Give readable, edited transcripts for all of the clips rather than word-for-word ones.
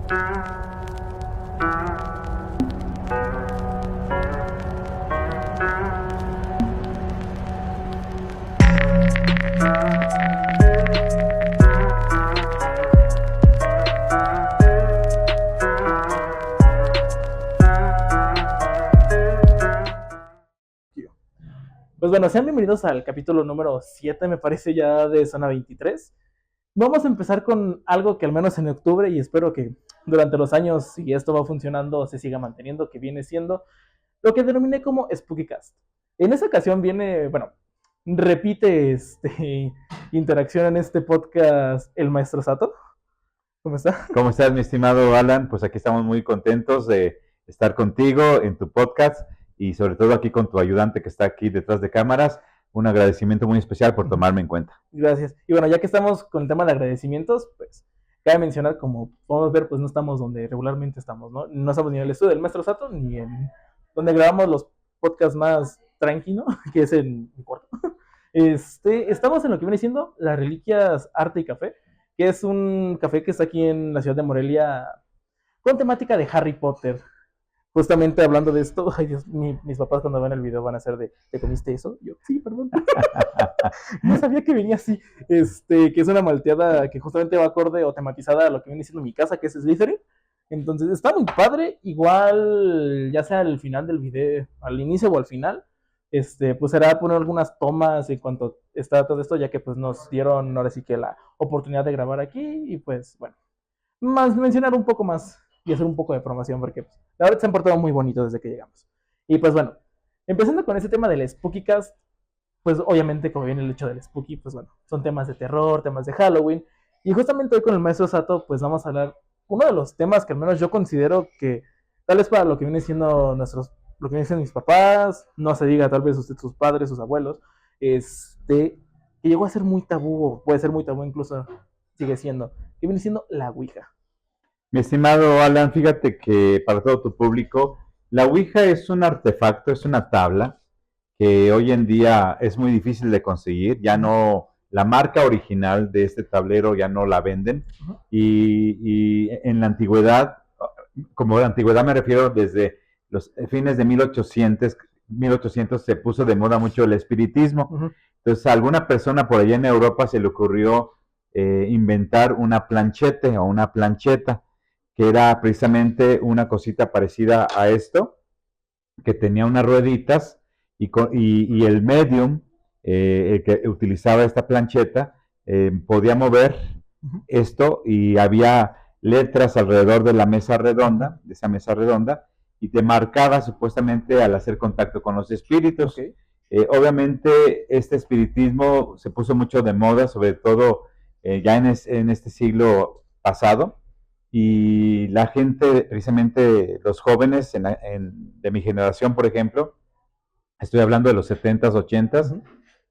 Pues bueno, sean bienvenidos al capítulo número 7, me parece ya de Zona 23. Vamos a empezar con algo que al menos en octubre, y espero que durante los años, si esto va funcionando, se siga manteniendo, que viene siendo lo que denominé como SpookyCast. En esta ocasión viene, bueno, repite interacción en este podcast el maestro Sato. ¿Cómo está? ¿Cómo estás, mi estimado Alan? Pues aquí estamos muy contentos de estar contigo en tu podcast y sobre todo aquí con tu ayudante que está aquí detrás de cámaras. Un agradecimiento muy especial por tomarme en cuenta. Gracias. Y bueno, ya que estamos con el tema de agradecimientos, pues cabe mencionar, como podemos ver, pues no estamos donde regularmente estamos, ¿no? No estamos ni en el estudio del maestro Sato, ni en donde grabamos los podcasts más tranquilos, que es en mi cuarto. Estamos en lo que viene siendo Las Reliquias Arte y Café, que es un café que está aquí en la ciudad de Morelia con temática de Harry Potter. Justamente hablando de esto, ay Dios, mis papás cuando ven el video van a hacer ¿te comiste eso? Yo, sí, perdón. No sabía que venía así. Que es una malteada que justamente va acorde o tematizada a lo que viene siendo mi casa, que es Slytherin. Entonces está muy padre. Igual, ya sea al final del video, al inicio o al final, pues será poner algunas tomas en cuanto está todo esto, ya que pues nos dieron ahora sí que la oportunidad de grabar aquí. Y pues, bueno, más mencionar un poco más y hacer un poco de promoción, porque pues, la verdad se han portado muy bonitos desde que llegamos. Y pues bueno, empezando con ese tema del SpookyCast, pues obviamente como viene el hecho del Spooky, pues bueno, son temas de terror, temas de Halloween, y justamente hoy con el maestro Sato, pues vamos a hablar uno de los temas que al menos yo considero que tal vez para lo que viene siendo lo que viene siendo mis papás, no se diga tal vez usted, sus padres, sus abuelos, que llegó a ser muy tabú, o puede ser muy tabú incluso, sigue siendo, que viene siendo la Ouija. Mi estimado Alan, fíjate que para todo tu público, la Ouija es un artefacto, es una tabla que hoy en día es muy difícil de conseguir. Ya no, la marca original de este tablero ya no la venden. Y en la antigüedad, como de antigüedad me refiero desde los fines de 1800 se puso de moda mucho el espiritismo. Entonces a alguna persona por allá en Europa se le ocurrió inventar una planchete o una plancheta, que era precisamente una cosita parecida a esto, que tenía unas rueditas y el medium, el que utilizaba esta plancheta, podía mover esto y había letras alrededor de la mesa redonda, de esa mesa redonda, y te marcaba supuestamente al hacer contacto con los espíritus. Okay. Obviamente este espiritismo se puso mucho de moda, sobre todo ya en este siglo pasado, y la gente, precisamente los jóvenes de mi generación, por ejemplo, estoy hablando de los 70s, 80s,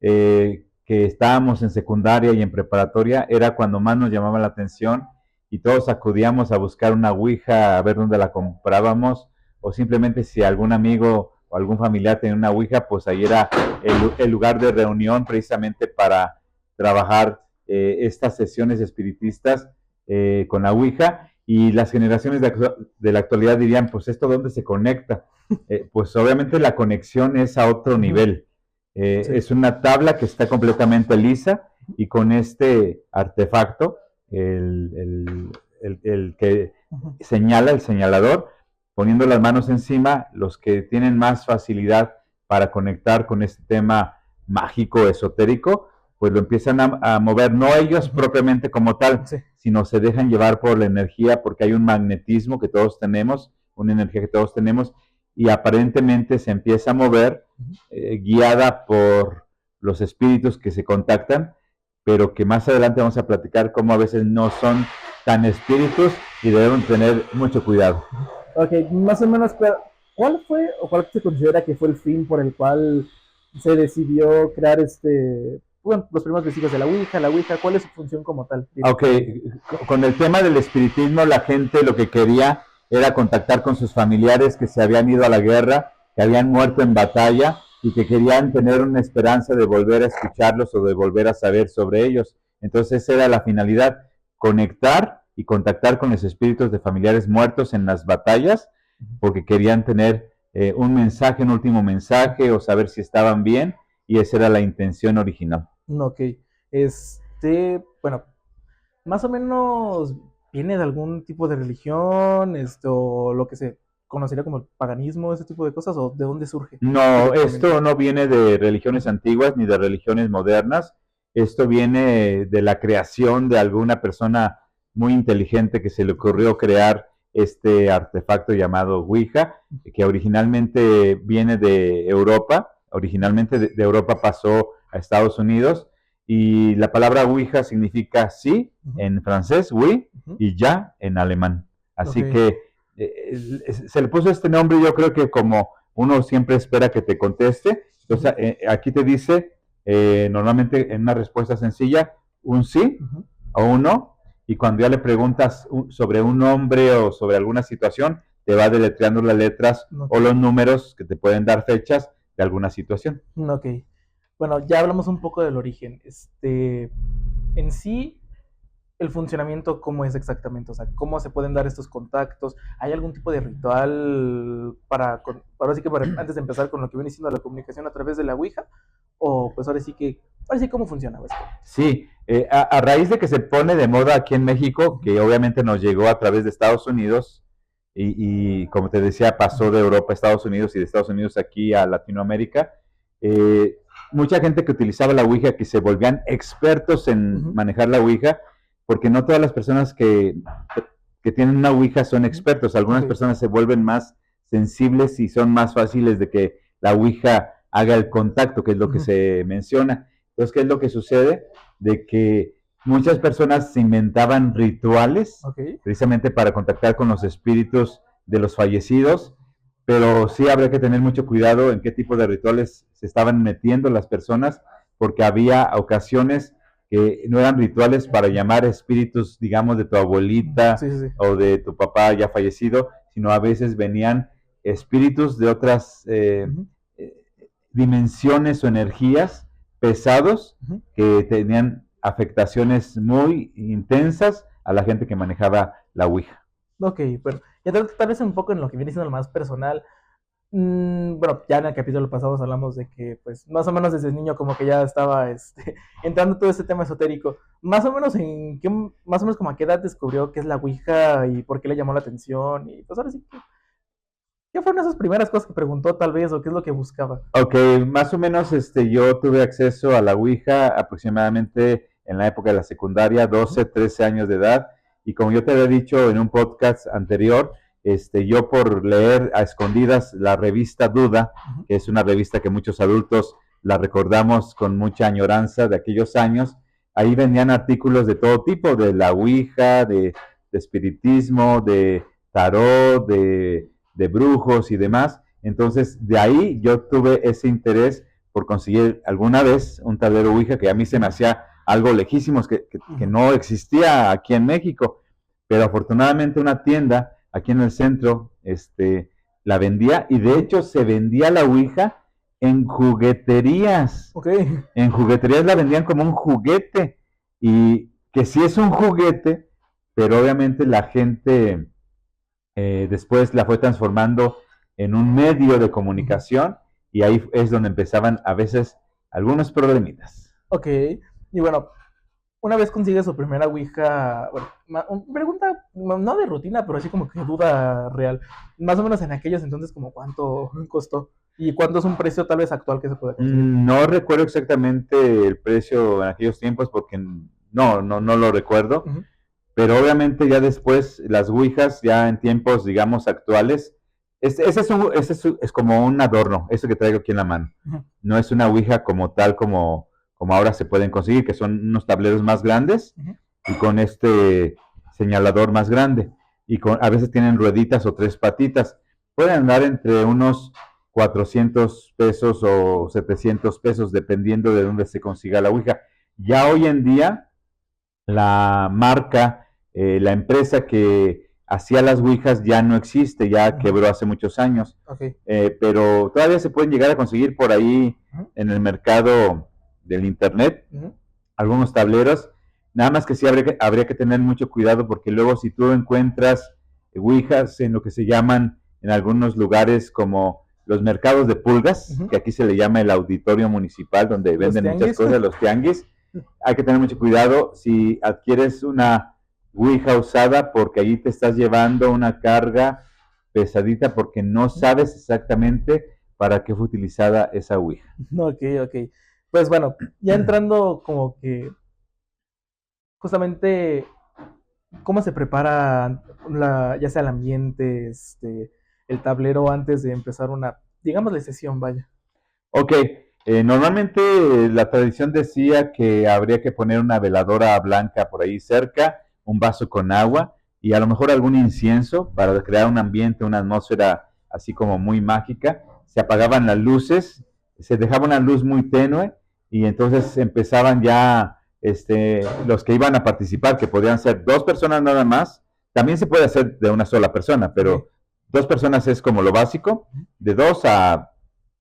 que estábamos en secundaria y en preparatoria, era cuando más nos llamaba la atención y todos acudíamos a buscar una Ouija, a ver dónde la comprábamos, o simplemente si algún amigo o algún familiar tenía una Ouija, pues ahí era el lugar de reunión precisamente para trabajar estas sesiones espiritistas con la Ouija. Y las generaciones de la actualidad dirían, pues ¿esto dónde se conecta? Pues obviamente la conexión es a otro nivel. Sí. Es una tabla que está completamente lisa y con este artefacto, el que señala, el señalador, poniendo las manos encima, los que tienen más facilidad para conectar con este tema mágico, esotérico, pues lo empiezan a mover, no ellos propiamente como tal, sí, sino se dejan llevar por la energía, porque hay un magnetismo que todos tenemos, una energía que todos tenemos, y aparentemente se empieza a mover guiada por los espíritus que se contactan, pero que más adelante vamos a platicar cómo a veces no son tan espíritus y debemos tener mucho cuidado. Ok, más o menos, pero ¿cuál fue o cuál se considera que fue el fin por el cual se decidió crear bueno, los primeros vestigios de la Ouija, ¿cuál es su función como tal? Ok, con el tema del espiritismo, la gente lo que quería era contactar con sus familiares que se habían ido a la guerra, que habían muerto en batalla y que querían tener una esperanza de volver a escucharlos o de volver a saber sobre ellos. Entonces esa era la finalidad, conectar y contactar con los espíritus de familiares muertos en las batallas, porque querían tener un mensaje, un último mensaje, o saber si estaban bien, y esa era la intención original. Ok. Bueno, más o menos viene de algún tipo de religión, o lo que se conocería como el paganismo, ese tipo de cosas, o de dónde surge No, directamente. esto no viene de religiones antiguas ni de religiones modernas. Esto viene de la creación de alguna persona muy inteligente que se le ocurrió crear este artefacto llamado Ouija, que originalmente viene de Europa. Originalmente de Europa pasó a Estados Unidos, y la palabra Ouija significa sí en francés, oui, Ujú. y ya en alemán. Ok. Así que se le puso este nombre, yo creo que como uno siempre espera que te conteste. Entonces, aquí te dice, normalmente en una respuesta sencilla, un sí Ujú. o un no, y cuando ya le preguntas sobre un nombre o sobre alguna situación, te va deletreando las letras Ok. o los números que te pueden dar fechas de alguna situación. Ok. Bueno, ya hablamos un poco del origen. En sí, el funcionamiento, ¿cómo es exactamente? O sea, ¿cómo se pueden dar estos contactos? ¿Hay algún tipo de ritual ahora sí que antes de empezar con lo que viene siendo la comunicación a través de la Ouija? O pues ahora sí, ¿cómo funciona, básicamente? Sí, a raíz de que se pone de moda aquí en México, Ujú. que obviamente nos llegó a través de Estados Unidos, y como te decía, pasó de Europa a Estados Unidos y de Estados Unidos aquí a Latinoamérica, eh, mucha gente que utilizaba la Ouija, que se volvían expertos en Ujú. manejar la Ouija, porque no todas las personas que tienen una Ouija son Ujú. expertos. Algunas Ok. personas se vuelven más sensibles y son más fáciles de que la Ouija haga el contacto, que es lo que Ujú. se menciona. Entonces, ¿qué es lo que sucede? De que muchas personas se inventaban rituales Ok. precisamente para contactar con los espíritus de los fallecidos, pero sí habría que tener mucho cuidado en qué tipo de rituales se estaban metiendo las personas, porque había ocasiones que no eran rituales para llamar espíritus, digamos, de tu abuelita Sí, sí, sí. o de tu papá ya fallecido, sino a veces venían espíritus de otras Ujú. eh, dimensiones o energías pesados Ujú. que tenían afectaciones muy intensas a la gente que manejaba la Ouija. Ok, bueno, ya tal vez un poco en lo que viene siendo lo más personal. Bueno, ya en el capítulo pasado hablamos de que, pues, más o menos desde niño como que ya estaba, entrando todo este tema esotérico. Más o menos más o menos como a qué edad descubrió qué es la Ouija y por qué le llamó la atención. Y pues ahora sí, ¿qué fueron esas primeras cosas que preguntó tal vez o qué es lo que buscaba? Ok, más o menos yo tuve acceso a la Ouija aproximadamente en la época de la secundaria, Ujú. 12, 13 años de edad, y como yo te había dicho en un podcast anterior, yo por leer a escondidas la revista Duda, Ujú. que es una revista que muchos adultos la recordamos con mucha añoranza de aquellos años, ahí vendían artículos de todo tipo, de la Ouija, de espiritismo, de tarot, de brujos y demás. Entonces, de ahí yo tuve ese interés por conseguir alguna vez un tablero Ouija, que a mí se me Ujú. hacía algo lejísimos, que Ujú. no existía aquí en México. Pero afortunadamente una tienda aquí en el centro la vendía, y de Ujú. hecho se vendía la Ouija en jugueterías. Ok. En jugueterías la vendían como un juguete, y que sí es un juguete, pero obviamente la gente después la fue transformando en un medio de Ujú. comunicación, y ahí es donde empezaban a veces algunos problemitas. Ok. Y bueno, una vez consigue su primera Ouija, bueno, pregunta no de rutina, pero así como que duda real. Más o menos en aquellos entonces, como cuánto costó y cuánto es un precio tal vez actual que se puede conseguir. No recuerdo exactamente el precio en aquellos tiempos porque no lo recuerdo, Ujú. pero obviamente ya después las Ouijas, ya en tiempos, digamos, actuales, ese es como un adorno, eso que traigo aquí en la mano. Ujú. No es una Ouija como tal, como ahora se pueden conseguir, que son unos tableros más grandes Ujú. y con este señalador más grande. Y a veces tienen rueditas o tres patitas. Pueden andar entre unos 400 pesos o 700 pesos, dependiendo de dónde se consiga la Ouija. Ya hoy en día, la marca, la empresa que hacía las Ouijas ya no existe, ya Ujú. quebró hace muchos años. Ok. Pero todavía se pueden llegar a conseguir por ahí Ujú. en el mercado del internet Ujú. algunos tableros, Nada más que sí habría que tener mucho cuidado porque luego si tú encuentras ouijas en lo que se llaman en algunos lugares como los mercados de pulgas, Ujú. que aquí se le llama el auditorio municipal, donde Los venden muchas tianguis. cosas, los tianguis, hay que tener mucho cuidado si adquieres una ouija usada porque allí te estás llevando una carga pesadita porque no sabes exactamente para qué fue utilizada esa ouija. Ok, ok. Pues bueno, ya entrando como que justamente cómo se prepara ya sea el ambiente, el tablero antes de empezar una, digámosle sesión, vaya. Ok, normalmente la tradición decía que habría que poner una veladora blanca por ahí cerca, un vaso con agua y a lo mejor algún incienso para crear un ambiente, una atmósfera así como muy mágica. Se apagaban las luces, se dejaba una luz muy tenue y entonces empezaban ya los que iban a participar, que podían ser dos personas nada más. También se puede hacer de una sola persona, Ok. pero dos personas es como lo básico, de dos a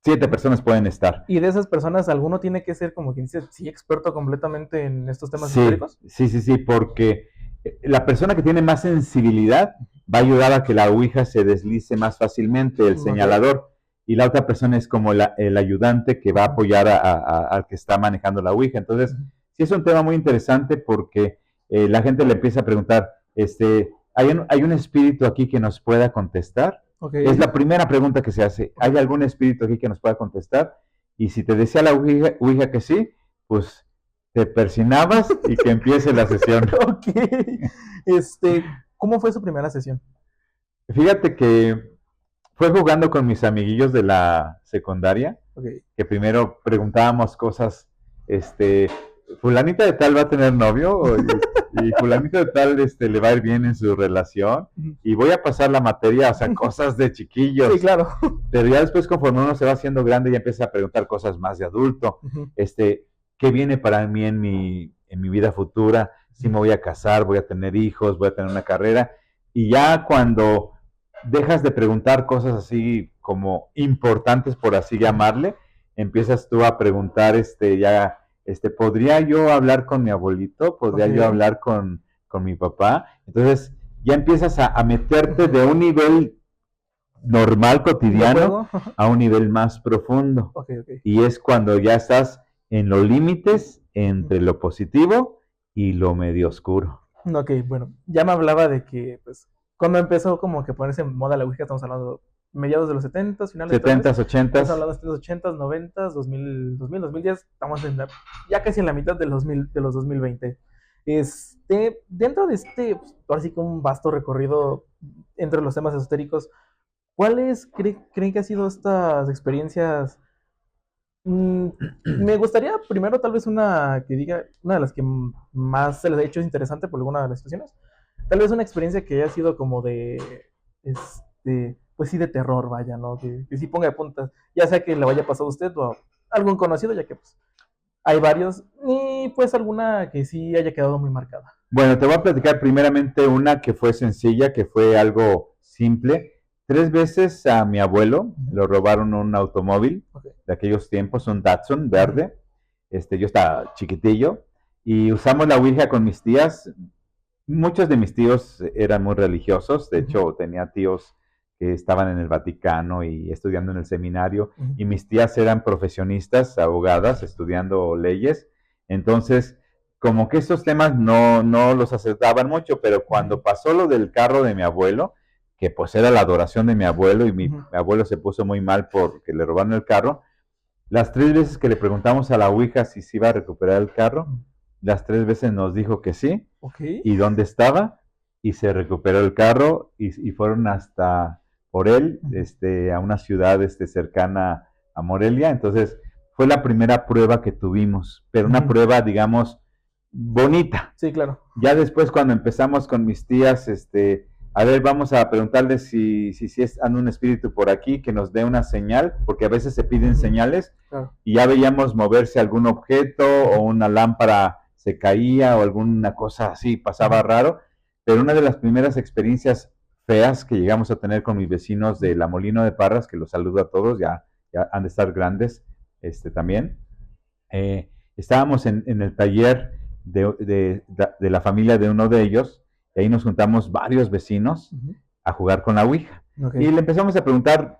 7 personas pueden estar. Y de esas personas, alguno tiene que ser como quien dice, sí, experto completamente en estos temas Sí, esotéricos. sí, sí, sí, porque la persona que tiene más sensibilidad va a ayudar a que la ouija se deslice más fácilmente, el Ok. señalador, y la otra persona es como el ayudante que va a apoyar al que está manejando la ouija. Entonces, Ujú. sí es un tema muy interesante porque la gente le empieza a preguntar, ¿hay un espíritu aquí que nos pueda contestar? Ok. Es la primera pregunta que se hace. Ok. ¿Hay algún espíritu aquí que nos pueda contestar? Y si te decía la ouija que sí, pues te persinabas y que empiece la sesión. Ok. ¿Cómo fue su primera sesión? Fíjate que fue jugando con mis amiguillos de la secundaria, Ok. que primero preguntábamos cosas, este, fulanita de tal va a tener novio y fulanita de tal le va a ir bien en su relación Ujú. y voy a pasar la materia, o sea, cosas de Sí, chiquillos. claro. Pero ya después, conforme uno se va haciendo grande, ya empieza a preguntar cosas más de adulto. Ujú. ¿Qué viene para mí en mi vida futura? Si me voy a casar, voy a tener hijos, voy a tener una carrera. Y ya cuando dejas de preguntar cosas así como importantes, por así llamarle, empiezas tú a preguntar, ¿podría yo hablar con mi abuelito? ¿Podría Ok. yo hablar con mi papá? Entonces, ya empiezas a meterte Ujú. de un nivel normal, De cotidiano, juego. a un nivel más profundo. Ok, ok. Y es cuando ya estás en los límites Ujú. entre lo positivo y lo medio oscuro. Ok, bueno, ya me hablaba de que, pues, cuando empezó como que a ponerse en moda la Ouija, estamos hablando mediados de los 70, finales tal vez, 70s, estamos 80s. hablando de los 80, 90, 2010, estamos ya casi en la mitad de los 2020. Dentro de pues, ahora sí que un vasto recorrido entre los temas esotéricos, ¿cuáles creen que han sido estas experiencias? Mm, Me gustaría primero tal vez una que diga, una de las que más se les ha hecho interesante por alguna de las situaciones. Tal vez una experiencia que haya sido como pues sí, de terror, vaya, ¿no? Que sí ponga de puntas, ya sea que le vaya pasado a usted o a algún conocido, ya que pues hay varios, y pues alguna que sí haya quedado muy marcada. Bueno, te voy a platicar primeramente una que fue sencilla, que fue algo simple. 3 veces a mi abuelo Ujú. lo robaron un automóvil Ok. de aquellos tiempos, un Datsun Ujú. verde. Yo estaba chiquitillo y usamos la Ouija con mis tías. Muchos de mis tíos eran muy religiosos, de Ujú. hecho tenía tíos que estaban en el Vaticano y estudiando en el seminario, Ujú. y mis tías eran profesionistas, abogadas, estudiando leyes. Entonces, como que estos temas no los aceptaban mucho, pero Ujú. cuando pasó lo del carro de mi abuelo, que pues era la adoración de mi abuelo, y mi Ujú. abuelo se puso muy mal porque le robaron el carro, las 3 veces que le preguntamos a la Ouija si se iba a recuperar el carro, las 3 veces nos dijo que sí, Ok. y dónde estaba, y se recuperó el carro y fueron hasta por él, Ujú. a una ciudad cercana a Morelia. Entonces fue la primera prueba que tuvimos, pero una Ujú. prueba, digamos, bonita. Sí, claro. Ya después cuando empezamos con mis tías, a ver, vamos a preguntarle si es un espíritu por aquí que nos dé una señal, porque a veces se piden Ujú. señales, Claro. y ya veíamos moverse algún objeto o una lámpara se caía o alguna cosa así, pasaba Ujú. raro. Pero una de las primeras experiencias feas que llegamos a tener con mis vecinos de La Molino de Parras, que los saludo a todos, ya han de estar grandes también, estábamos en el taller de la familia de uno de ellos, y ahí nos juntamos varios vecinos a jugar con la Ouija. Okay. Y le empezamos a preguntar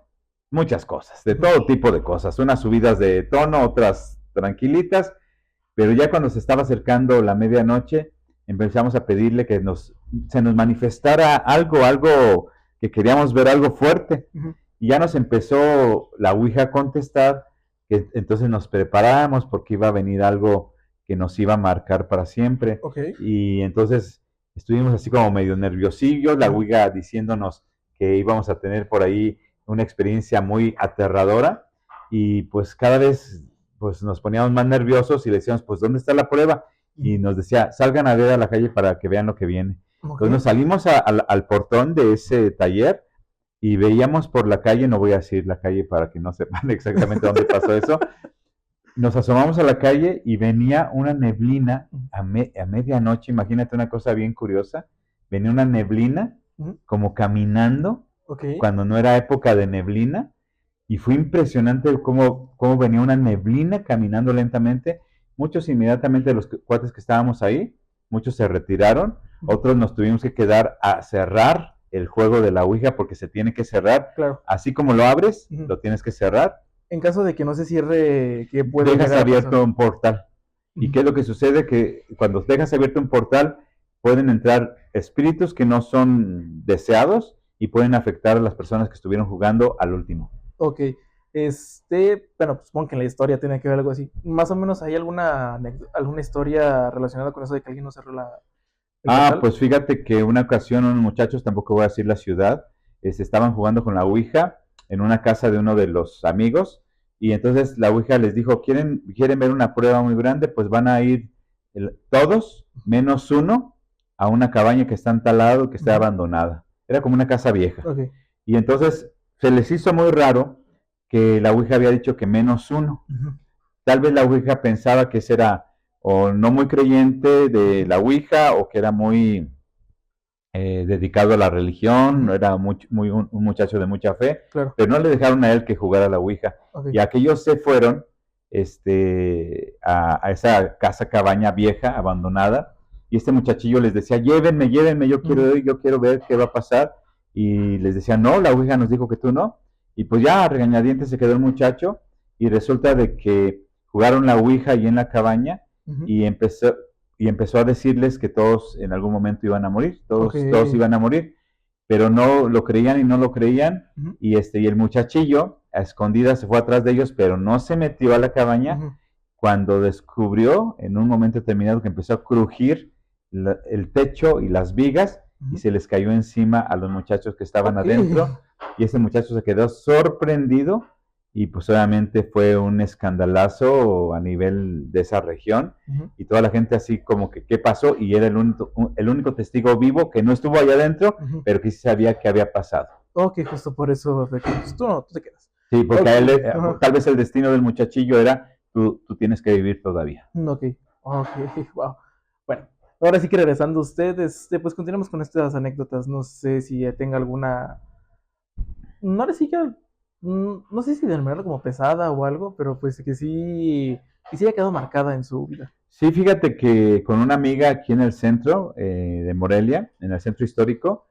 muchas cosas, de todo tipo de cosas, unas subidas de tono, otras tranquilitas, pero ya cuando se estaba acercando la medianoche, empezamos a pedirle que se nos manifestara algo que queríamos ver, algo fuerte. Y ya nos empezó la Ouija a contestar, que entonces nos preparamos porque iba a venir algo que nos iba a marcar para siempre. Okay. Y entonces estuvimos así como medio nerviosillos, la Ouija diciéndonos que íbamos a tener por ahí una experiencia muy aterradora, y pues cada vez pues nos poníamos más nerviosos y le decíamos, pues ¿dónde está la prueba? Y nos decía, salgan a ver a la calle para que vean lo que viene. Okay. Entonces nos salimos al portón de ese taller y veíamos por la calle, no voy a decir la calle para que no sepan exactamente dónde pasó eso, nos asomamos a la calle y venía una neblina a medianoche, imagínate una cosa bien curiosa, venía una neblina como caminando, okay, cuando no era época de neblina, y fue impresionante cómo venía una neblina caminando lentamente. Muchos inmediatamente de los cuates que estábamos ahí, muchos se retiraron, otros nos tuvimos que quedar a cerrar el juego de la Ouija porque se tiene que cerrar. Claro. Así como lo abres, lo tienes que cerrar. En caso de que no se cierre, ¿qué puede dejas abierto un portal. ¿Y qué es lo que sucede? Que cuando dejas abierto un portal, pueden entrar espíritus que no son deseados y pueden afectar a las personas que estuvieron jugando al último. Ok. Bueno, pues supongo que en la historia tiene que ver algo así. Más o menos, ¿hay alguna historia relacionada con eso de que alguien no cerró el portal? Pues fíjate que una ocasión unos muchachos, tampoco voy a decir la ciudad, estaban jugando con la Ouija en una casa de uno de los amigos, y entonces la Ouija les dijo, ¿quieren ver una prueba muy grande? Pues van a ir todos, menos uno, a una cabaña que está en tal lado, que está abandonada. Era como una casa vieja. Okay. Y entonces se les hizo muy raro que la Ouija había dicho que menos uno. Tal vez la Ouija pensaba que ese era o no muy creyente de la Ouija, o que era muy dedicado a la religión, era un muchacho de mucha fe, claro, pero no le dejaron a él que jugara a la Ouija. Okay. Y aquellos se fueron a esa casa cabaña vieja, abandonada, y este muchachillo les decía, llévenme, yo quiero ver qué va a pasar, y les decía, no, la Ouija nos dijo que tú no, y pues ya a regañadientes se quedó el muchacho, y resulta de que jugaron la Ouija ahí en la cabaña, y empezó a decirles que todos en algún momento iban a morir, todos iban a morir, pero no lo creían y no lo creían, y el muchachillo a escondidas se fue atrás de ellos, pero no se metió a la cabaña, cuando descubrió en un momento determinado que empezó a crujir el techo y las vigas, y se les cayó encima a los muchachos que estaban adentro, y ese muchacho se quedó sorprendido, y pues obviamente fue un escandalazo a nivel de esa región, y toda la gente así como que ¿qué pasó? Y era el único testigo vivo que no estuvo allá adentro, pero que sí sabía qué había pasado. Ok, justo por eso pues, tú te quedas. Sí, porque a él, tal vez el destino del muchachillo era tú tienes que vivir todavía. Ok, wow. Bueno, ahora sí que regresando a ustedes, pues continuamos con estas anécdotas. No sé si tenga alguna, no le siga, no sé si denominarla como pesada o algo, pero pues que sí ha quedado marcada en su vida. Sí, fíjate que con una amiga aquí en el centro de Morelia, en el centro histórico,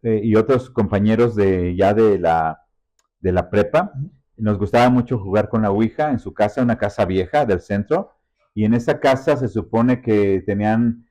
y otros compañeros de la prepa, nos gustaba mucho jugar con la Ouija en su casa, una casa vieja del centro, y en esa casa se supone que tenían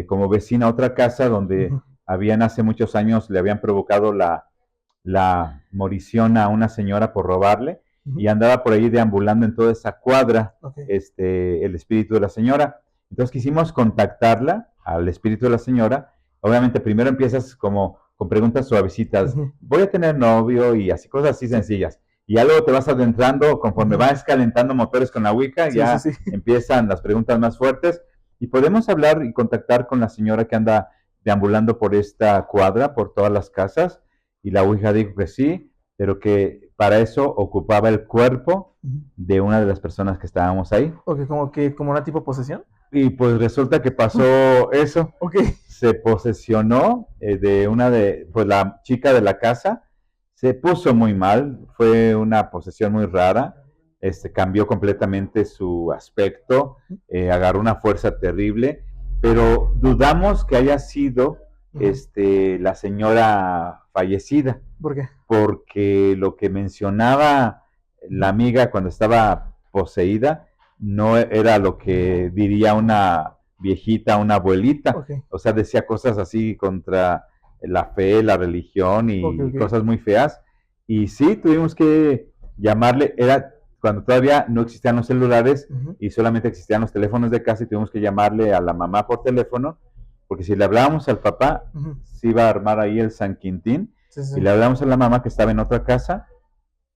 como vecina otra casa donde habían hace muchos años, le habían provocado la morición a una señora por robarle, y andaba por ahí deambulando en toda esa cuadra el espíritu de la señora. Entonces quisimos contactarla, al espíritu de la señora. Obviamente primero empiezas como con preguntas suavecitas, voy a tener novio, y así, cosas así sencillas. Y ya luego te vas adentrando, conforme vas calentando motores con la Ouija, ya empiezan las preguntas más fuertes, y podemos hablar y contactar con la señora que anda deambulando por esta cuadra, por todas las casas, y la Ouija dijo que sí, pero que para eso ocupaba el cuerpo de una de las personas que estábamos ahí. Ok, como una tipo posesión. Y pues resulta que pasó eso. Se posesionó pues la chica de la casa, se puso muy mal, fue una posesión muy rara, cambió completamente su aspecto, agarró una fuerza terrible, pero dudamos que haya sido Ujú. la señora fallecida, ¿Por qué? porque lo que mencionaba la amiga cuando estaba poseída no era lo que diría una viejita, una abuelita. Ok, O sea, decía cosas así contra la fe, la religión ok, y ok. cosas muy feas. Y sí, tuvimos que llamarle, era cuando todavía no existían los celulares Ujú, y solamente existían los teléfonos de casa y tuvimos que llamarle a la mamá por teléfono, porque si le hablábamos al papá, ujú. se iba a armar ahí el San Quintín, Sí, sí, y sí. le hablamos a la mamá que estaba en otra casa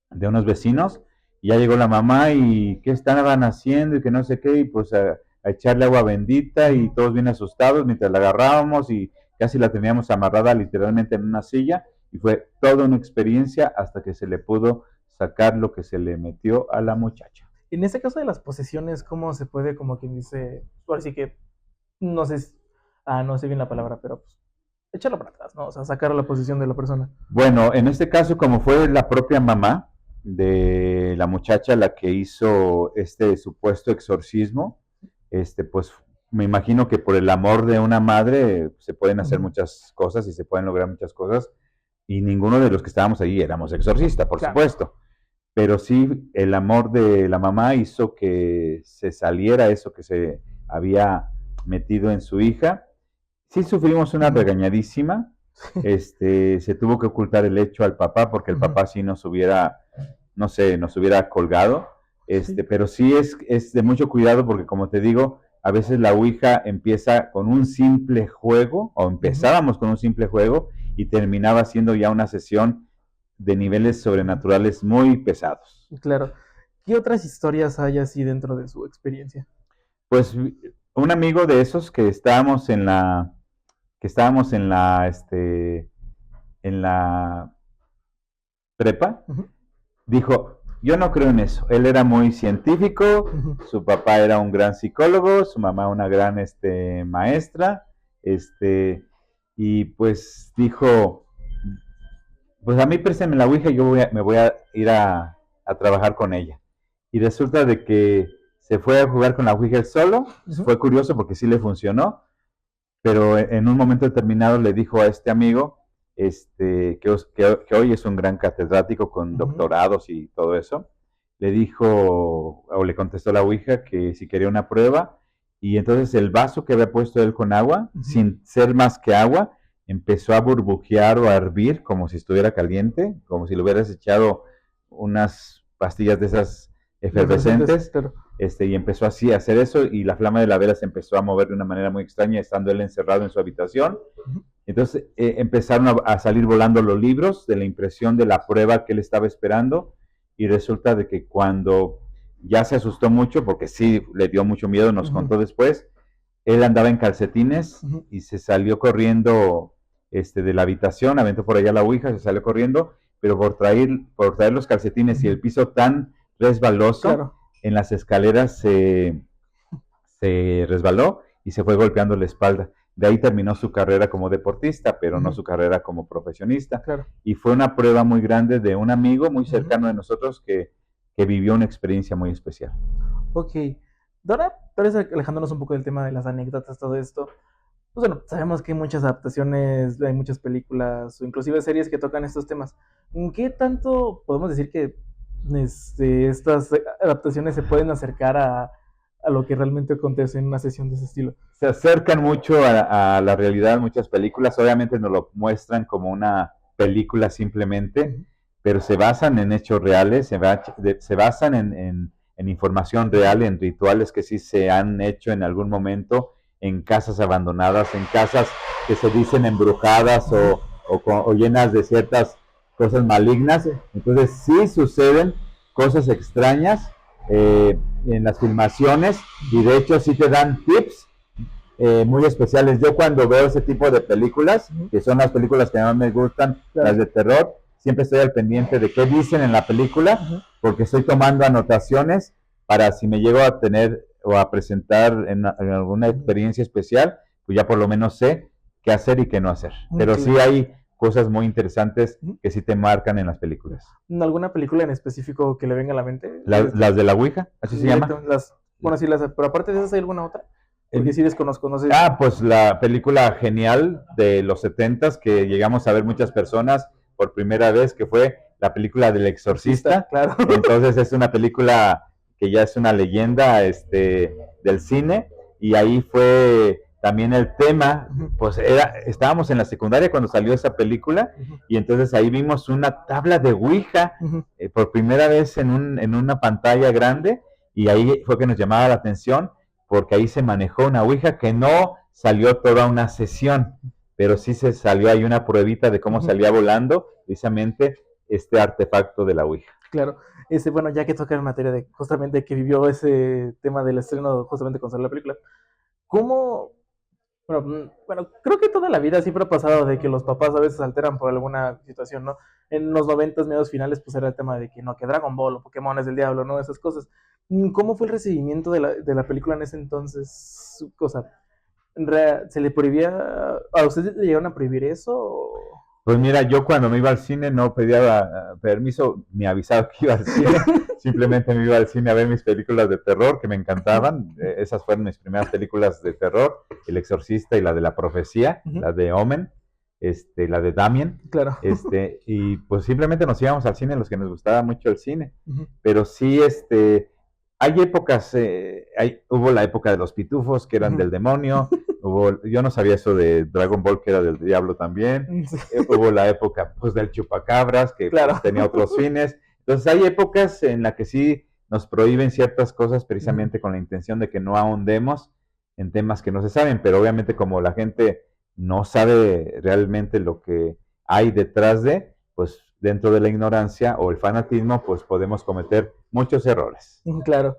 de unos vecinos, y ya llegó la mamá y qué estaban haciendo y que no sé qué, y pues a echarle agua bendita y Ujú. todos bien asustados mientras la agarrábamos y casi la teníamos amarrada literalmente en una silla, y fue toda una experiencia hasta que se le pudo sacar lo que se le metió a la muchacha. En este caso de las posesiones, ¿cómo se puede, como quien dice, ahora sí que, no sé, no sé bien la palabra, pero pues, echarlo para atrás, ¿no? O sea, sacar la posesión de la persona. Bueno, en este caso, como fue la propia mamá de la muchacha la que hizo este supuesto exorcismo, pues me imagino que por el amor de una madre se pueden hacer Ujú. muchas cosas y se pueden lograr muchas cosas, y ninguno de los que estábamos ahí éramos exorcistas, por Claro. supuesto, pero sí el amor de la mamá hizo que se saliera eso que se había metido en su hija. Sí sufrimos una Ujú. regañadísima. Se tuvo que ocultar el hecho al papá porque el Ujú. papá sí nos hubiera, no sé, nos hubiera colgado. Sí. Pero sí es de mucho cuidado porque, como te digo, a veces la Ouija empieza con un simple juego, o Ujú. empezábamos con un simple juego y terminaba siendo ya una sesión de niveles Ujú. sobrenaturales muy pesados. Claro. ¿Qué otras historias hay así dentro de su experiencia? Pues un amigo de esos en la prepa, Ujú. dijo, yo no creo en eso. Él era muy científico, Ujú. su papá era un gran psicólogo, su mamá una gran maestra, este, y pues dijo, pues a mí préstame la Ouija y me voy a ir a trabajar con ella. Y resulta de que se fue a jugar con la Ouija él solo, Ujú. fue curioso porque sí le funcionó, pero en un momento determinado le dijo a este amigo, que hoy es un gran catedrático con Ujú. doctorados y todo eso, le dijo, o le contestó la Ouija que si quería una prueba, y entonces el vaso que había puesto él con agua, Ujú. sin ser más que agua, empezó a burbujear o a hervir como si estuviera caliente, como si le hubieras echado unas pastillas de esas De fluorescentes, efervescentes, claro. y empezó así a hacer eso, y la flama de la vela se empezó a mover de una manera muy extraña, estando él encerrado en su habitación. Ujú. Entonces empezaron a salir volando los libros de la impresión de la prueba que él estaba esperando, y resulta de que cuando ya se asustó mucho, porque sí le dio mucho miedo, nos Ujú. contó después, él andaba en calcetines Ujú. y se salió corriendo de la habitación, aventó por allá la ouija, se salió corriendo, pero por traer los calcetines y Ujú. el piso tan resbaloso, Claro. en las escaleras se resbaló y se fue golpeando la espalda. De ahí terminó su carrera como deportista, pero no Ujú. su carrera como profesionista. Claro. Y fue una prueba muy grande de un amigo muy Ujú. cercano de nosotros que vivió una experiencia muy especial. Ok. Ahora, tal vez alejándonos un poco del tema de las anécdotas, todo esto, pues bueno, sabemos que hay muchas adaptaciones, hay muchas películas o inclusive series que tocan estos temas. ¿En qué tanto podemos decir que estas adaptaciones se pueden acercar a lo que realmente acontece en una sesión de ese estilo? Se acercan mucho a la realidad muchas películas, obviamente nos lo muestran como una película simplemente, Ujú. pero se basan en hechos reales, se basan en información Ujú. real, en rituales que sí se han hecho en algún momento en casas abandonadas, en casas que se dicen embrujadas Ujú. o llenas de ciertas cosas malignas. Sí. Entonces sí suceden cosas extrañas en las filmaciones, y de hecho sí te dan tips muy especiales. Yo cuando veo ese tipo de películas, Ujú. que son las películas que más me gustan, las Claro. de terror, siempre estoy al pendiente de qué dicen en la película, Ujú. porque estoy tomando anotaciones para si me llego a tener o a presentar en alguna Ujú. experiencia especial, pues ya por lo menos sé qué hacer y qué no hacer. Pero sí Claro. hay cosas muy interesantes Ujú. que sí te marcan en las películas. ¿Alguna película en específico que le venga a la mente? Las de la Ouija, así se llama. Directamente las, bueno, sí las, pero aparte de esas, ¿hay alguna otra? Porque sí desconozco, no sé. Pues la película genial de los 70s que llegamos a ver muchas personas por primera vez, que fue la película del Exorcista. Claro. Entonces es una película que ya es una leyenda del cine, y ahí fue también el tema, pues estábamos en la secundaria cuando salió esa película, y entonces ahí vimos una tabla de Ouija por primera vez en una pantalla grande, y ahí fue que nos llamaba la atención, porque ahí se manejó una Ouija que no salió toda una sesión, pero sí se salió ahí una pruebita de cómo salía volando precisamente este artefacto de la Ouija. Claro. Bueno, ya que toca en materia de justamente que vivió ese tema del estreno justamente con la película, ¿cómo? Bueno, creo que toda la vida siempre ha pasado de que los papás a veces alteran por alguna situación, ¿no? En los 90s, medios finales, pues era el tema de que no, que Dragon Ball o Pokémon es del diablo, ¿no? Esas cosas. ¿Cómo fue el recibimiento de la película en ese entonces? Cosa, ¿se le prohibía, a ustedes le llegaron a prohibir eso? Pues mira, yo cuando me iba al cine no pedía permiso ni avisaba que iba al cine, simplemente me iba al cine a ver mis películas de terror que me encantaban. Esas fueron mis primeras películas de terror, El Exorcista y la de la Profecía, la de Omen, la de Damien. Claro. Y pues simplemente nos íbamos al cine los que nos gustaba mucho el cine. Pero sí, hay épocas, hubo la época de los pitufos que eran del demonio. Yo no sabía eso de Dragon Ball, que era del diablo también. Hubo la época pues del chupacabras, que Claro. pues, tenía otros fines. Entonces hay épocas en las que sí nos prohíben ciertas cosas precisamente con la intención de que no ahondemos en temas que no se saben, pero obviamente como la gente no sabe realmente lo que hay detrás pues dentro de la ignorancia o el fanatismo, pues podemos cometer muchos errores. Claro.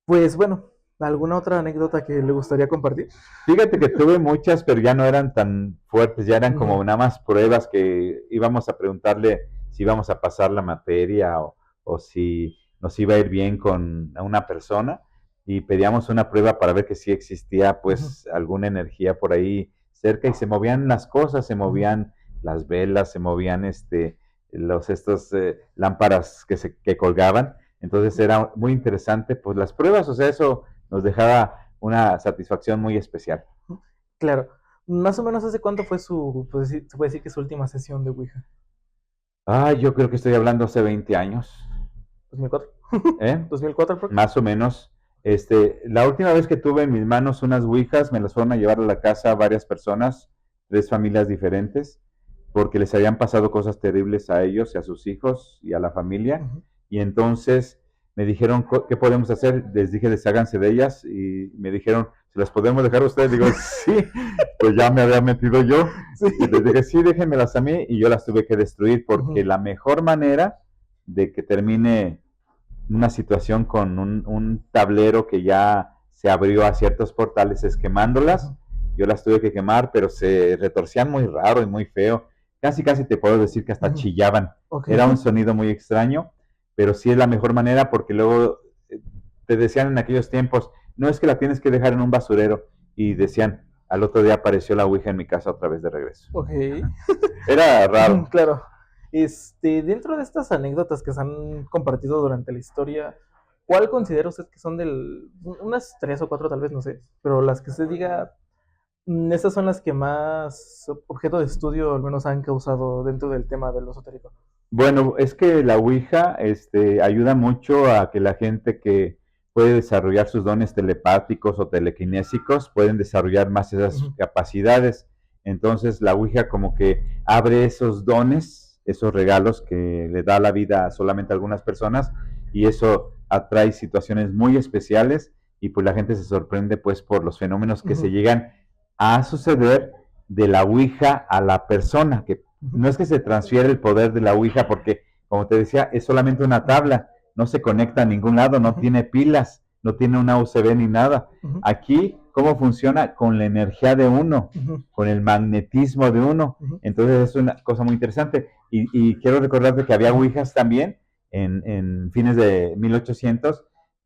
Pues bueno, ¿alguna otra anécdota que le gustaría compartir? Fíjate que tuve muchas, pero ya no eran tan fuertes, ya eran como nada más pruebas que íbamos a preguntarle si íbamos a pasar la materia o si nos iba a ir bien con una persona, y pedíamos una prueba para ver que sí existía pues alguna energía por ahí cerca, y se movían las cosas, se movían las velas, se movían estos lámparas que colgaban. Entonces era muy interesante pues las pruebas, o sea, eso nos dejaba una satisfacción muy especial. Claro. Más o menos ¿hace cuánto fue pues, se puede decir que su última sesión de Ouija? Yo creo que estoy hablando hace 20 años. ¿2004? ¿Eh? ¿2004? Más o menos. La última vez que tuve en mis manos unas Ouijas, me las fueron a llevar a la casa varias personas, 3 familias diferentes, porque les habían pasado cosas terribles a ellos y a sus hijos y a la familia. Y entonces me dijeron, ¿qué podemos hacer? Les dije, desháganse de ellas, y me dijeron, ¿se las podemos dejar a ustedes? Digo, sí, pues ya me había metido yo. Sí. Y les dije, sí, déjenmelas a mí, y yo las tuve que destruir, porque la mejor manera de que termine una situación con un tablero que ya se abrió a ciertos portales es quemándolas. Yo las tuve que quemar, pero se retorcían muy raro y muy feo. Casi te puedo decir que hasta chillaban. Era un sonido muy extraño, pero sí es la mejor manera, porque luego te decían en aquellos tiempos, no es que la tienes que dejar en un basurero, y decían, al otro día apareció la Ouija en mi casa otra vez de regreso. Era raro. Claro. Dentro de estas anécdotas que se han compartido durante la historia, ¿cuál considera usted que son unas 3 o 4 tal vez, no sé, pero las que usted diga, estas son las que más objeto de estudio al menos han causado dentro del tema de lo esotérico? Bueno, es que la Ouija ayuda mucho a que la gente que puede desarrollar sus dones telepáticos o telequinésicos pueden desarrollar más esas capacidades. Entonces la Ouija como que abre esos dones, esos regalos que le da la vida solamente a algunas personas, y eso atrae situaciones muy especiales, y pues la gente se sorprende pues por los fenómenos que se llegan a suceder de la Ouija a la persona, que no es que se transfiere el poder de la Ouija, porque como te decía, es solamente una tabla, no se conecta a ningún lado, no tiene pilas, no tiene una USB ni nada. Aquí, ¿cómo funciona? Con la energía de uno, con el magnetismo de uno. Entonces es una cosa muy interesante. Y quiero recordarte que había Ouijas también en fines de 1800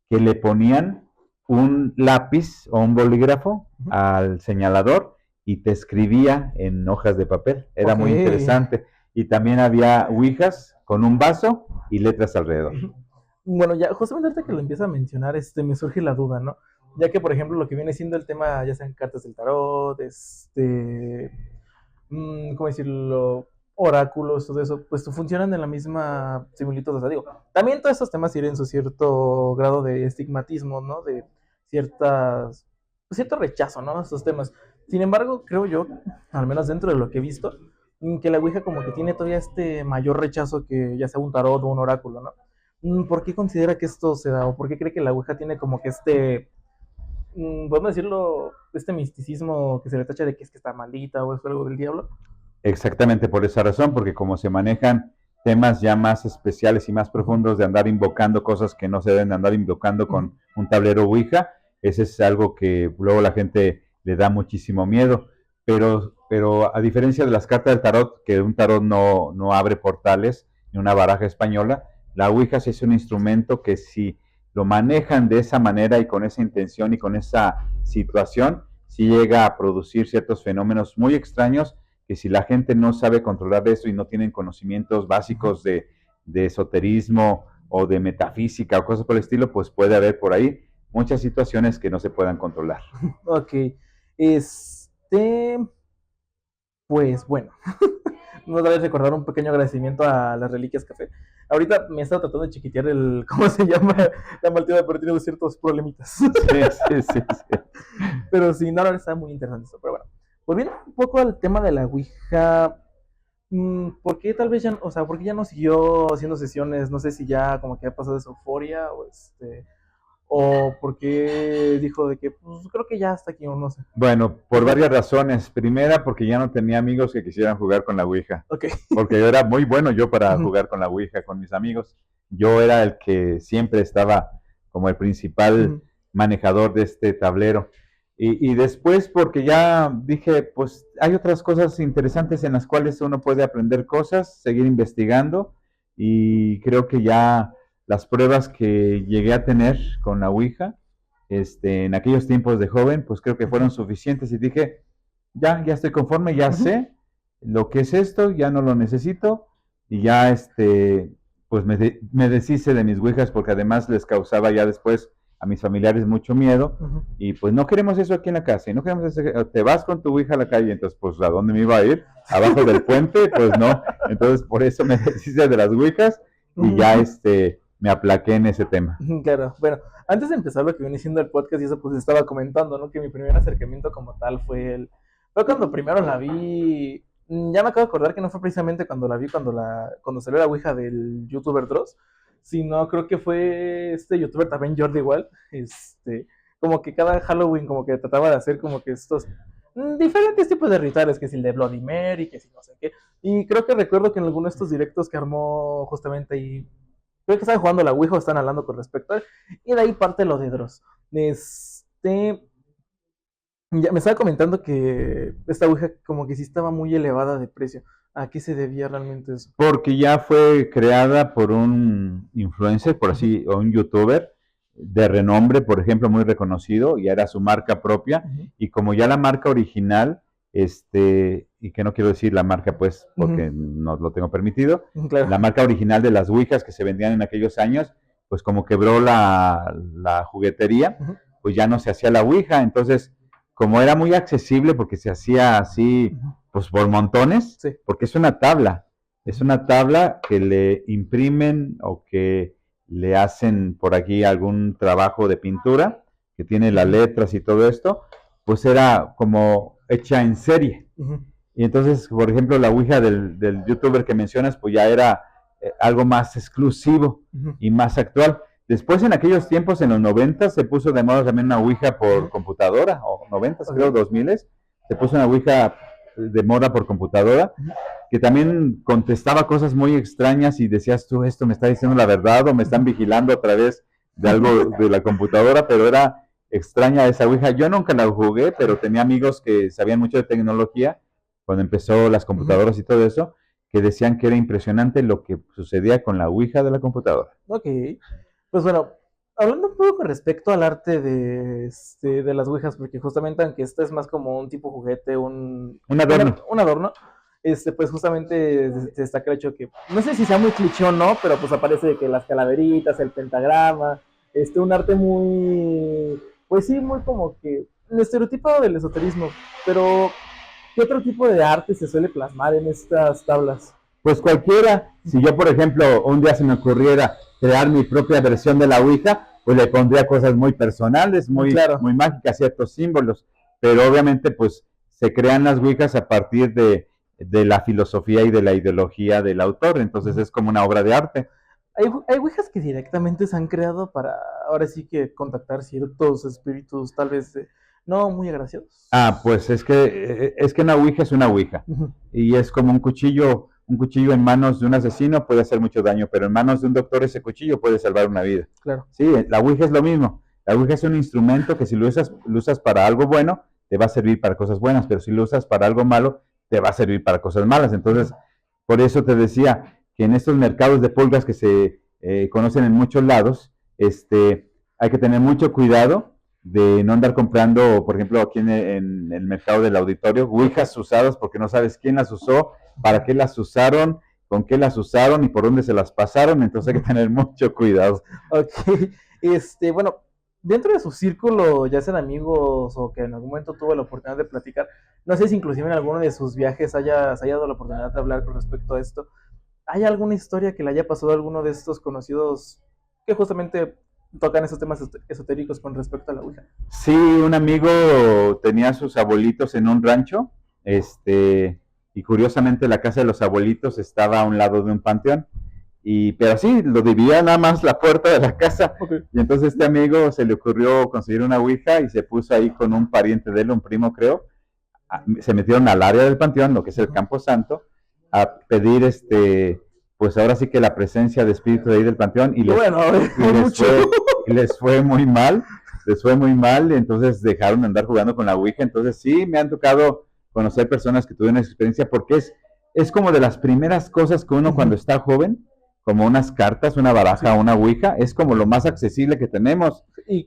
que le ponían un lápiz o un bolígrafo al señalador y te escribía en hojas de papel. Era muy interesante. Y también había Ouijas con un vaso y letras alrededor. Bueno, ya justamente ahorita que lo empieza a mencionar, me surge la duda, ¿no? ya que por ejemplo lo que viene siendo el tema, ya sean cartas del tarot, ¿cómo decirlo? Oráculos, todo eso, pues funcionan en la misma similitud, o sea, digo, también todos estos temas tienen su cierto grado de estigmatismo, ¿no? De ciertas, cierto rechazo, ¿no? Estos temas. Sin embargo, creo yo, al menos dentro de lo que he visto, que la Ouija como que tiene todavía este mayor rechazo que ya sea un tarot o un oráculo, ¿no? ¿Por qué considera que esto se da? ¿O por qué cree que la Ouija tiene como que podemos decirlo, este misticismo que se le tacha de que es que está maldita o es algo del diablo? Exactamente por esa razón, porque como se manejan temas ya más especiales y más profundos de andar invocando cosas que no se deben de andar invocando con un tablero Ouija, ese es algo que luego la gente le da muchísimo miedo. Pero a diferencia de las cartas del tarot, que un tarot no abre portales, ni una baraja española, la Ouija sí es un instrumento que si lo manejan de esa manera y con esa intención y con esa situación, sí llega a producir ciertos fenómenos muy extraños que si la gente no sabe controlar eso y no tienen conocimientos básicos de esoterismo o de metafísica o cosas por el estilo, pues puede haber por ahí muchas situaciones que no se puedan controlar. Ok, este, pues bueno, nos debe recordar un pequeño agradecimiento a las Reliquias Café. Ahorita me he estado tratando de chiquitear el, ¿cómo se llama? La malteada, pero he tenido ciertos problemitas. Sí, sí, sí, sí. Pero sí, no, ahora está muy interesante eso. Pero bueno, volviendo un poco al tema de la Ouija, ¿por qué tal vez ya, o sea, por qué ya no siguió haciendo sesiones? No sé si ya como que ha pasado esa euforia o por qué dijo de que, pues creo que ya hasta aquí, o no sé. Bueno, por varias razones. Primera, porque ya no tenía amigos que quisieran jugar con la Ouija. Ok. Porque yo era muy bueno yo para jugar con la Ouija con mis amigos. Yo era el que siempre estaba como el principal manejador de este tablero. Y después porque ya dije, pues hay otras cosas interesantes en las cuales uno puede aprender cosas, seguir investigando y creo que ya las pruebas que llegué a tener con la Ouija, en aquellos tiempos de joven, pues creo que fueron suficientes y dije, ya estoy conforme, ya sé lo que es esto, ya no lo necesito y ya pues me deshice de mis ouijas porque además les causaba ya después a mis familiares mucho miedo y pues no queremos eso aquí en la casa y no queremos eso, te vas con tu ouija a la calle, entonces pues ¿a dónde me iba a ir? ¿Abajo del puente? Pues no, entonces por eso me deshice de las ouijas y ya me aplaqué en ese tema. Claro, bueno, antes de empezar lo que viene siendo el podcast y eso pues estaba comentando, ¿no? Que mi primer acercamiento como tal fue cuando primero la vi. Ya me acabo de acordar que no fue precisamente cuando la vi, cuando salió la Ouija del youtuber Dross, sino creo que fue este youtuber también Jordi igual, como que cada Halloween como que trataba de hacer como que estos diferentes tipos de rituales, que si el de Bloody Mary, que si no sé qué, y creo que recuerdo que en alguno de estos directos que armó justamente ahí, creo que estaban jugando la Ouija o están hablando con respecto a él, y de ahí parte lo de Dross. Ya me estaba comentando que esta Ouija como que sí estaba muy elevada de precio. ¿A qué se debía realmente eso? Porque ya fue creada por un influencer, por así, o un youtuber de renombre, por ejemplo, muy reconocido, ya era su marca propia, y como ya la marca original, y que no quiero decir la marca, pues, porque no lo tengo permitido, Claro. la marca original de las Ouijas que se vendían en aquellos años, pues como quebró la juguetería, pues ya no se hacía la Ouija, entonces, como era muy accesible, porque se hacía así, pues por montones, Sí. porque es una tabla que le imprimen o que le hacen por aquí algún trabajo de pintura, que tiene las letras y todo esto, pues era como hecha en serie. Y entonces, por ejemplo, la Ouija del youtuber que mencionas, pues ya era algo más exclusivo y más actual. Después, en aquellos tiempos, en los 90, se puso de moda también una Ouija por computadora, o 90, creo, 2000, se puso una Ouija de moda por computadora, que también contestaba cosas muy extrañas y decías tú, esto me está diciendo la verdad o me están vigilando a través de algo de la computadora, pero era extraña esa Ouija. Yo nunca la jugué, pero tenía amigos que sabían mucho de tecnología cuando empezó las computadoras y todo eso, que decían que era impresionante lo que sucedía con la Ouija de la computadora. Ok, pues bueno, hablando un poco con respecto al arte de las ouijas, porque justamente aunque esto es más como un tipo juguete, un adorno, un adorno, pues justamente se destaca el hecho que, no sé si sea muy cliché o no, pero pues aparece de que las calaveritas, el pentagrama, un arte muy, pues sí, muy como que el estereotipo del esoterismo, pero ¿qué otro tipo de arte se suele plasmar en estas tablas? Pues cualquiera, si yo por ejemplo un día se me ocurriera crear mi propia versión de la Ouija, pues le pondría cosas muy personales, Claro. muy mágicas, ciertos símbolos, pero obviamente pues se crean las Ouijas a partir de la filosofía y de la ideología del autor, entonces es como una obra de arte. Hay ouijas que directamente se han creado para, ahora sí que contactar ciertos espíritus, tal vez, no muy agraciados. Ah, pues es que una Ouija es una Ouija, Ujú. y es como un cuchillo en manos de un asesino puede hacer mucho daño, pero en manos de un doctor ese cuchillo puede salvar una vida. Claro. Sí, la Ouija es lo mismo. La Ouija es un instrumento que si lo usas para algo bueno, te va a servir para cosas buenas, pero si lo usas para algo malo, te va a servir para cosas malas. Entonces, por eso te decía que en estos mercados de pulgas que se conocen en muchos lados, hay que tener mucho cuidado de no andar comprando, por ejemplo, aquí en el mercado del auditorio, ouijas usadas porque no sabes quién las usó, para qué las usaron, con qué las usaron y por dónde se las pasaron, entonces hay que tener mucho cuidado. Ok, bueno, dentro de su círculo, ya sean amigos o que en algún momento tuvo la oportunidad de platicar, no sé si inclusive en alguno de sus viajes se haya dado la oportunidad de hablar con respecto a esto. ¿Hay alguna historia que le haya pasado a alguno de estos conocidos que justamente tocan esos temas esotéricos con respecto a la Ouija? Sí, un amigo tenía a sus abuelitos en un rancho, y curiosamente la casa de los abuelitos estaba a un lado de un panteón. Pero sí, lo dividía nada más la puerta de la casa. Okay. Y entonces este amigo se le ocurrió conseguir una ouija y se puso ahí con un pariente de él, un primo creo. Se metieron al área del panteón, lo que es el Campo Santo, a pedir pues ahora sí que la presencia de espíritu de ahí del panteón y les fue muy mal, y entonces dejaron de andar jugando con la ouija. Entonces sí, me han tocado conocer personas que tuvieron esa experiencia porque es como de las primeras cosas que uno cuando está joven, como unas cartas, una baraja, una ouija, es como lo más accesible que tenemos. Y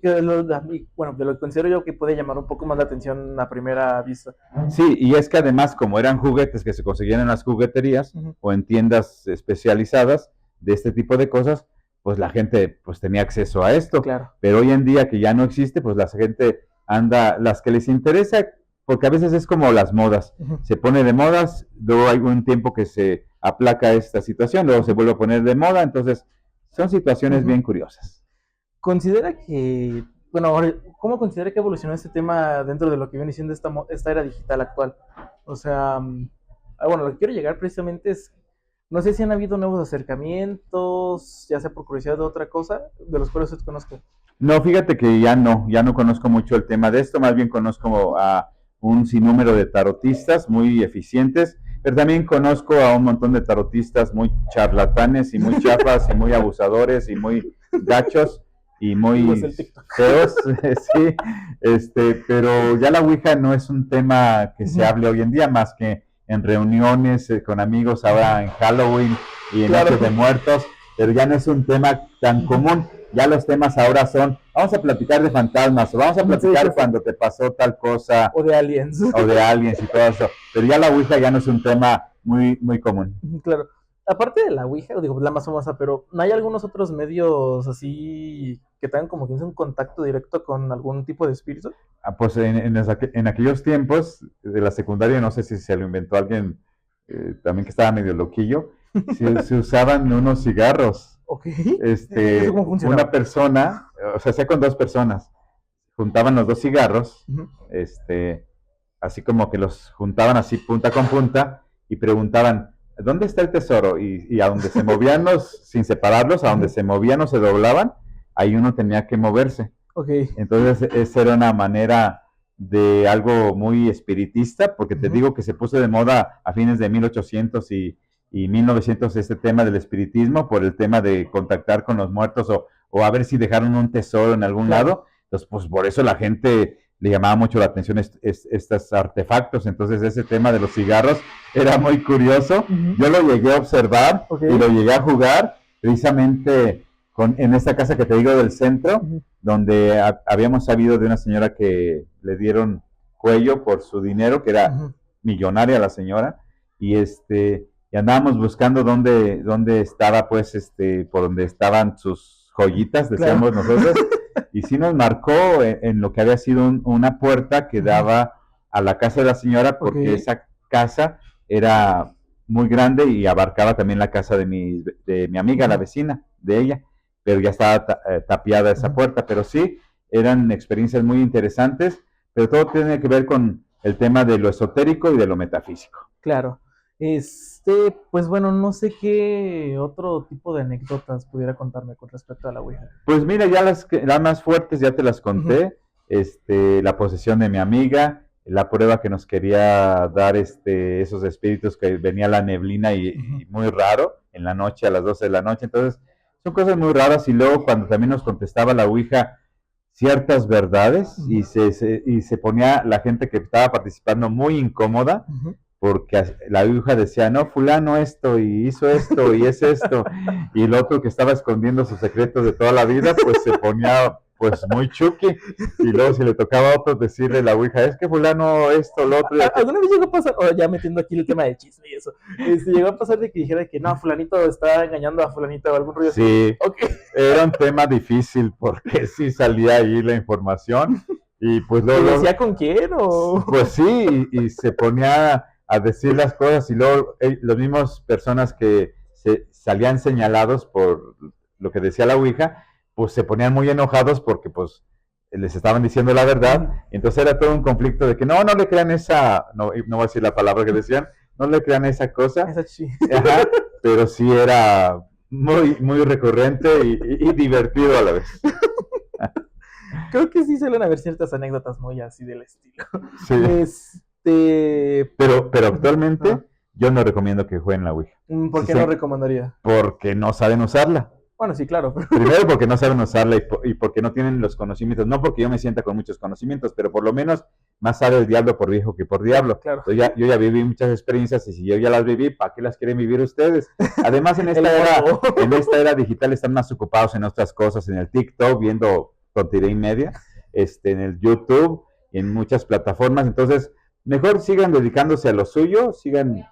bueno, de lo que considero yo que puede llamar un poco más la atención a primera vista. Sí, y es que además, como eran juguetes que se conseguían en las jugueterías o en tiendas especializadas de este tipo de cosas, pues la gente pues tenía acceso a esto. Claro. Pero hoy en día que ya no existe, pues la gente anda, las que les interesa, porque a veces es como las modas, se pone de modas, luego hay un tiempo que se aplaca esta situación, luego se vuelve a poner de moda, entonces son situaciones bien curiosas. Considera que, bueno, ¿cómo considera que evolucionó este tema dentro de lo que viene siendo esta era digital actual? O sea, bueno, lo que quiero llegar precisamente es, no sé si han habido nuevos acercamientos, ya sea por curiosidad de otra cosa, de los cuales usted conozco. No, fíjate que ya no conozco mucho el tema de esto, más bien conozco a un sinnúmero de tarotistas muy eficientes, pero también conozco a un montón de tarotistas muy charlatanes y muy chafas y muy abusadores y muy gachos y muy feos, sí, pero ya la ouija no es un tema que se hable hoy en día más que en reuniones con amigos ahora en Halloween y en Noches de Muertos, pero ya no es un tema tan común. Ya los temas ahora son, vamos a platicar de fantasmas, o vamos a platicar cuando te pasó tal cosa. O de aliens. O de aliens y todo eso. Pero ya la ouija ya no es un tema muy, muy común. Claro. Aparte de la ouija, digo, la más famosa, pero ¿no hay algunos otros medios así que tengan como que un contacto directo con algún tipo de espíritu? Pues en aquellos tiempos de la secundaria, no sé si se lo inventó alguien también que estaba medio loquillo, se usaban unos cigarros. Ok. Una persona, o sea, hacía con dos personas, juntaban los dos cigarros, así como que los juntaban así punta con punta y preguntaban, ¿dónde está el tesoro? Y a donde se movían sin separarlos, a donde se movían o se doblaban, ahí uno tenía que moverse. Okay. Entonces, esa era una manera de algo muy espiritista, porque te digo que se puso de moda a fines de 1800 y 1900 este tema del espiritismo, por el tema de contactar con los muertos o a ver si dejaron un tesoro en algún lado. Entonces, pues por eso la gente le llamaba mucho la atención estos artefactos. Entonces, ese tema de los cigarros era muy curioso. Yo lo llegué a observar y lo llegué a jugar precisamente en esta casa que te digo del centro, donde habíamos sabido de una señora que le dieron cuello por su dinero, que era millonaria la señora, y andábamos buscando dónde estaba, pues, por donde estaban sus joyitas, decíamos nosotros, y sí nos marcó en lo que había sido una puerta que daba a la casa de la señora, porque esa casa era muy grande y abarcaba también la casa de mi amiga, la vecina de ella, pero ya estaba tapiada esa puerta. Pero sí, eran experiencias muy interesantes, pero todo tiene que ver con el tema de lo esotérico y de lo metafísico. Claro. Pues bueno, no sé qué otro tipo de anécdotas pudiera contarme con respecto a la Ouija. Pues mira, ya las más fuertes ya te las conté. La posesión de mi amiga, la prueba que nos quería dar esos espíritus, que venía la neblina y muy raro en la noche, a las 12 de la noche. Entonces, son cosas muy raras. Y luego cuando también nos contestaba la Ouija ciertas verdades y se ponía la gente que estaba participando muy incómoda, porque la Ouija decía, no, fulano esto, y hizo esto, y es esto, y el otro que estaba escondiendo sus secretos de toda la vida, pues se ponía pues muy chucky, y luego si le tocaba a otro decirle la Ouija, es que fulano esto, lo otro. ¿Alguna vez llegó a pasar, ya metiendo aquí el tema de chisme y eso, llegó a pasar de que dijera que no, fulanito está engañando a fulanito o algún rollo sí, así? Okay. Era un tema difícil, porque sí salía ahí la información, y pues luego... ¿Y decía con quién o...? Pues sí, y se ponía a decir las cosas, y luego las mismas personas que salían señalados por lo que decía la Ouija, pues se ponían muy enojados porque pues les estaban diciendo la verdad. Entonces era todo un conflicto de que no le crean esa, no voy a decir la palabra que decían, no le crean esa cosa. Ajá, pero sí era muy, muy recurrente y divertido a la vez. Creo que sí suelen haber ciertas anécdotas muy así del estilo. Sí. Pero actualmente yo no recomiendo que jueguen la Ouija. ¿Por qué no recomendaría? Porque no saben usarla. Bueno, sí, claro. Primero porque no saben usarla y porque no tienen los conocimientos. No porque yo me sienta con muchos conocimientos, pero por lo menos más sabe el diablo por viejo que por diablo. Claro. Yo ya viví muchas experiencias, y si yo ya las viví, ¿para qué las quieren vivir ustedes? Además, en esta era digital están más ocupados en otras cosas, en el TikTok, viendo tontería y media, en el YouTube y en muchas plataformas. Entonces, mejor sigan dedicándose a lo suyo, sigan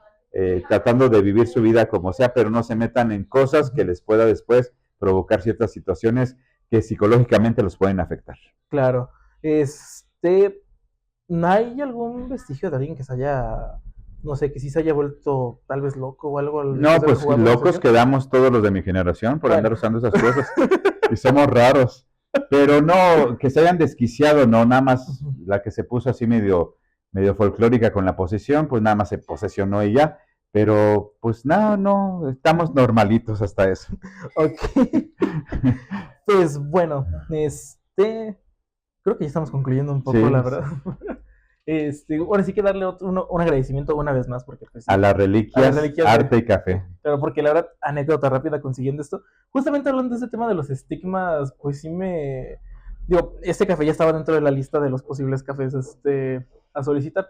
tratando de vivir su vida como sea, pero no se metan en cosas que les pueda después provocar ciertas situaciones que psicológicamente los pueden afectar. Claro. ¿Hay algún vestigio de alguien que se haya, no sé, que sí se haya vuelto tal vez loco o algo? No, pues locos quedamos todos los de mi generación por andar usando esas cosas. Y somos raros. Pero no, que se hayan desquiciado, no, nada más la que se puso así medio folclórica con la posesión, pues nada más se posesionó ella. Pero pues no, estamos normalitos hasta eso. Ok. Pues bueno, creo que ya estamos concluyendo un poco, sí, la verdad. Ahora sí que darle un agradecimiento una vez más, porque pues, a las reliquias, arte y café. Pero porque la verdad, anécdota rápida consiguiendo esto, justamente hablando de ese tema de los estigmas, pues sí digo, este café ya estaba dentro de la lista de los posibles cafés a solicitar,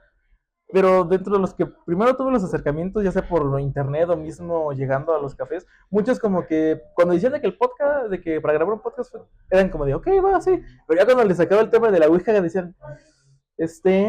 pero dentro de los que primero tuve los acercamientos, ya sea por internet o mismo llegando a los cafés, muchos como que cuando decían de que el podcast, de que para grabar un podcast, eran como de, ok, va, sí, pero ya cuando les sacaba el tema de la Ouija decían,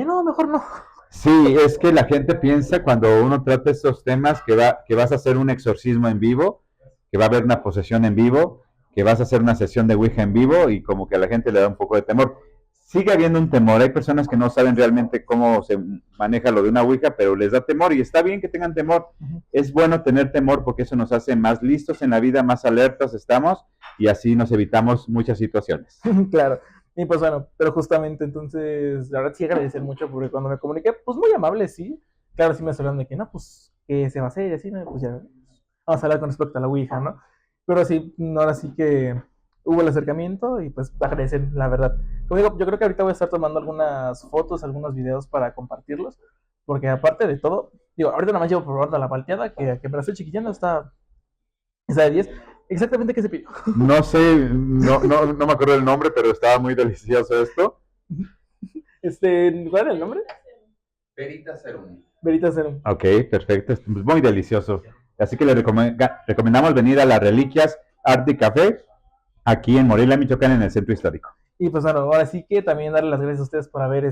no, mejor no. Sí, es que la gente piensa cuando uno trata estos temas que vas a hacer un exorcismo en vivo, que va a haber una posesión en vivo, que vas a hacer una sesión de Ouija en vivo, y como que a la gente le da un poco de temor. Sigue habiendo un temor, hay personas que no saben realmente cómo se maneja lo de una Ouija, pero les da temor, y está bien que tengan temor. Es bueno tener temor porque eso nos hace más listos en la vida, más alertas estamos, y así nos evitamos muchas situaciones. Claro. Y pues bueno, pero justamente entonces, la verdad sí agradecer mucho, porque cuando me comuniqué, pues muy amable, sí. Claro, sí me hablaron de que no, pues que se va a hacer y así, ¿no? Pues ya vamos a hablar con respecto a la Ouija, ¿no? Pero sí, ahora sí que hubo el acercamiento y pues agradecer, la verdad. Como digo, yo creo que ahorita voy a estar tomando algunas fotos, algunos videos para compartirlos, porque aparte de todo, digo, ahorita nada más llevo por probar la palteada, que me la estoy chiquillando, está de 10. Exactamente qué se pidió. No sé, no me acuerdo el nombre, pero estaba muy delicioso esto. ¿Cuál era el nombre? Veritas Serum. Veritas Serum. Ok, perfecto, es muy delicioso. Así que le recomendamos venir a las Reliquias Arte y Café, aquí en Morelia, Michoacán, en el Centro Histórico. Y pues bueno, ahora sí que también darle las gracias a ustedes por haber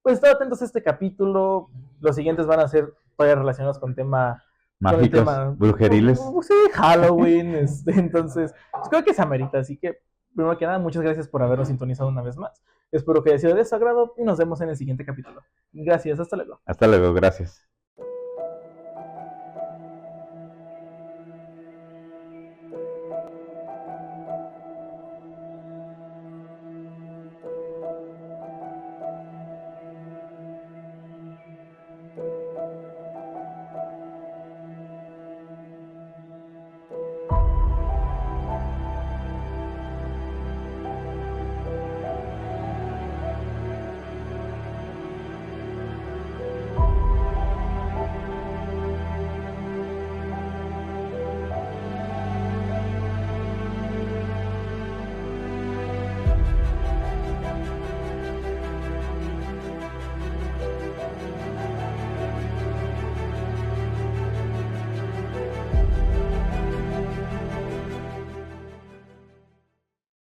pues estado atentos a este capítulo. Los siguientes van a ser todavía relacionados con tema mágicos, brujeriles. Sí, Halloween, entonces, pues creo que se amerita, así que primero que nada, muchas gracias por habernos sintonizado una vez más. Espero que haya sido de su agrado y nos vemos en el siguiente capítulo. Gracias, hasta luego. Hasta luego, gracias.